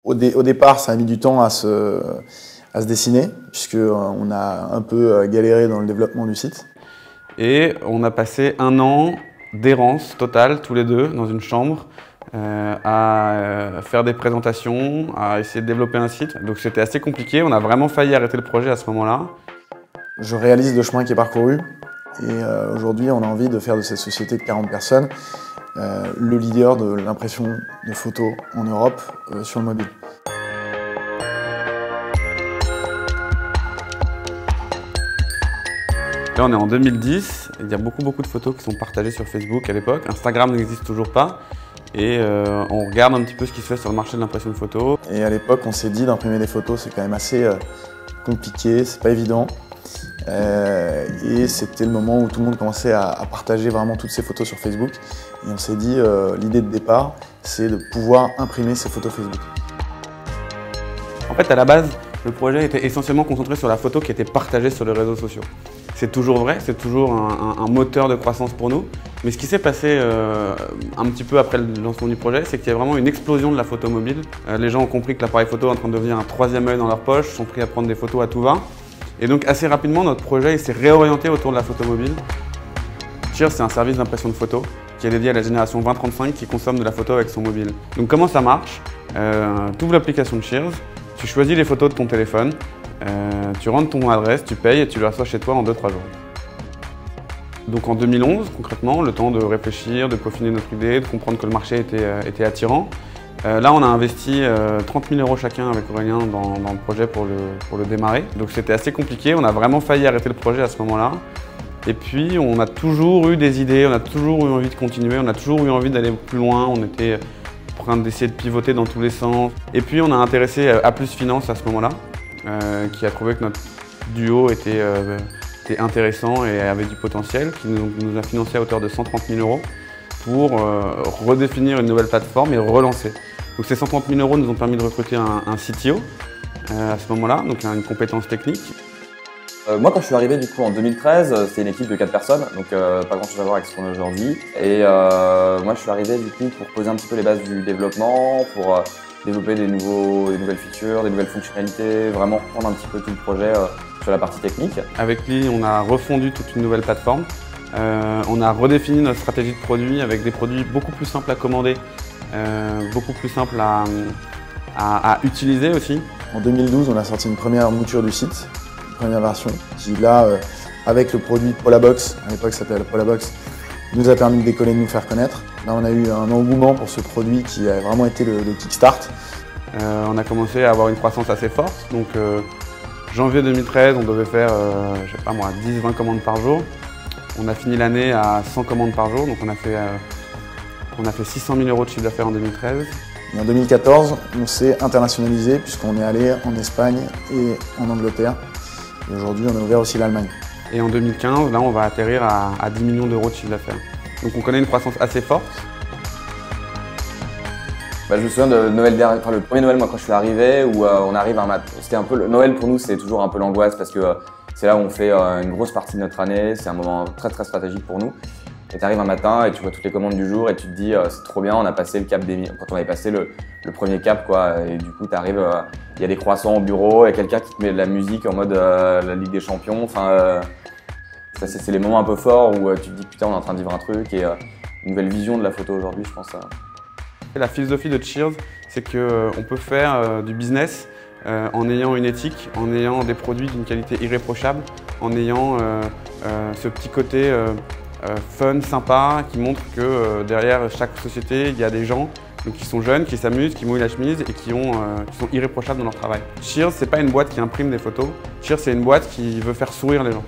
Au départ, ça a mis du temps à se dessiner, puisqu'on a un peu galéré dans le développement du site. Et on a passé 1 an d'errance totale, tous les deux, dans une chambre, à faire des présentations, à essayer de développer un site. Donc c'était assez compliqué, on a vraiment failli arrêter le projet à ce moment-là. Je réalise le chemin qui est parcouru et aujourd'hui on a envie de faire de cette société de 40 personnes le leader de l'impression de photos en Europe sur le mobile. Là on est en 2010, il y a beaucoup de photos qui sont partagées sur Facebook à l'époque. Instagram n'existe toujours pas et on regarde un petit peu ce qui se fait sur le marché de l'impression de photos. Et à l'époque on s'est dit d'imprimer des photos c'est quand même assez compliqué, c'est pas évident. Et c'était le moment où tout le monde commençait à partager vraiment toutes ces photos sur Facebook. Et on s'est dit, l'idée de départ, c'est de pouvoir imprimer ces photos Facebook. En fait, à la base, le projet était essentiellement concentré sur la photo qui était partagée sur les réseaux sociaux. C'est toujours vrai, c'est toujours un moteur de croissance pour nous. Mais ce qui s'est passé un petit peu après le lancement du projet, c'est qu'il y a vraiment une explosion de la photo mobile. Les gens ont compris que l'appareil photo est en train de devenir un troisième œil dans leur poche, sont pris à prendre des photos à tout va. Et donc assez rapidement, notre projet s'est réorienté autour de la photo mobile. Cheers, c'est un service d'impression de photos qui est dédié à la génération 20-35 qui consomme de la photo avec son mobile. Donc comment ça marche? Tu ouvres l'application de Cheers, tu choisis les photos de ton téléphone, tu rentres ton adresse, tu payes et tu les reçois chez toi en 2-3 jours. Donc en 2011, concrètement, le temps de réfléchir, de peaufiner notre idée, de comprendre que le marché était attirant. Là, on a investi 30 000 € chacun avec Aurélien dans le projet pour le démarrer. Donc c'était assez compliqué, on a vraiment failli arrêter le projet à ce moment-là. Et puis on a toujours eu des idées, on a toujours eu envie de continuer, on a toujours eu envie d'aller plus loin, on était en train d'essayer de pivoter dans tous les sens. Et puis on a intéressé A+ Finance à ce moment-là, qui a trouvé que notre duo était intéressant et avait du potentiel, qui nous a financé à hauteur de 130 000 € pour redéfinir une nouvelle plateforme et relancer. Donc ces 130 000 € nous ont permis de recruter un CTO à ce moment-là, donc une compétence technique. Moi, quand je suis arrivé du coup en 2013, c'était une équipe de 4 personnes, donc pas grand chose à voir avec ce qu'on a aujourd'hui. Et moi, je suis arrivé du coup pour poser un petit peu les bases du développement, pour développer des nouvelles features, des nouvelles fonctionnalités, vraiment prendre un petit peu tout le projet sur la partie technique. Avec Lee, on a refondu toute une nouvelle plateforme. On a redéfini notre stratégie de produit avec des produits beaucoup plus simples à commander, beaucoup plus simples à utiliser aussi. En 2012, on a sorti une première mouture du site, une première version, qui là, avec le produit Polabox, à l'époque ça s'appelait la Polabox, nous a permis de décoller, de nous faire connaître. Là, on a eu un engouement pour ce produit qui a vraiment été le kickstart. On a commencé à avoir une croissance assez forte. Donc, janvier 2013, on devait faire, je sais pas moi, 10-20 commandes par jour. On a fini l'année à 100 commandes par jour, donc on a fait 600 000 € de chiffre d'affaires en 2013. Et en 2014, on s'est internationalisé puisqu'on est allé en Espagne et en Angleterre. Et aujourd'hui, on a ouvert aussi l'Allemagne. Et en 2015, là, on va atterrir à 10 millions € de chiffre d'affaires. Donc on connaît une croissance assez forte. Je me souviens de Noël dernier, le premier Noël moi quand je suis arrivé, où on arrive un matin. C'était un peu le Noël pour nous, c'est toujours un peu l'angoisse parce que c'est là où on fait une grosse partie de notre année, c'est un moment très stratégique pour nous. Et tu arrives un matin et tu vois toutes les commandes du jour et tu te dis c'est trop bien, on a passé le cap quand on avait passé le premier cap quoi. Et du coup tu arrives, il y a des croissants au bureau, il y a quelqu'un qui te met de la musique en mode la Ligue des Champions. Enfin, c'est les moments un peu forts où tu te dis putain on est en train de vivre un truc et une nouvelle vision de la photo aujourd'hui je pense. La philosophie de Cheers, c'est qu'on peut faire du business en ayant une éthique, en ayant des produits d'une qualité irréprochable, en ayant ce petit côté fun, sympa, qui montre que derrière chaque société, il y a des gens qui sont jeunes, qui s'amusent, qui mouillent la chemise et qui sont irréprochables dans leur travail. Cheers, c'est pas une boîte qui imprime des photos. Cheers, c'est une boîte qui veut faire sourire les gens.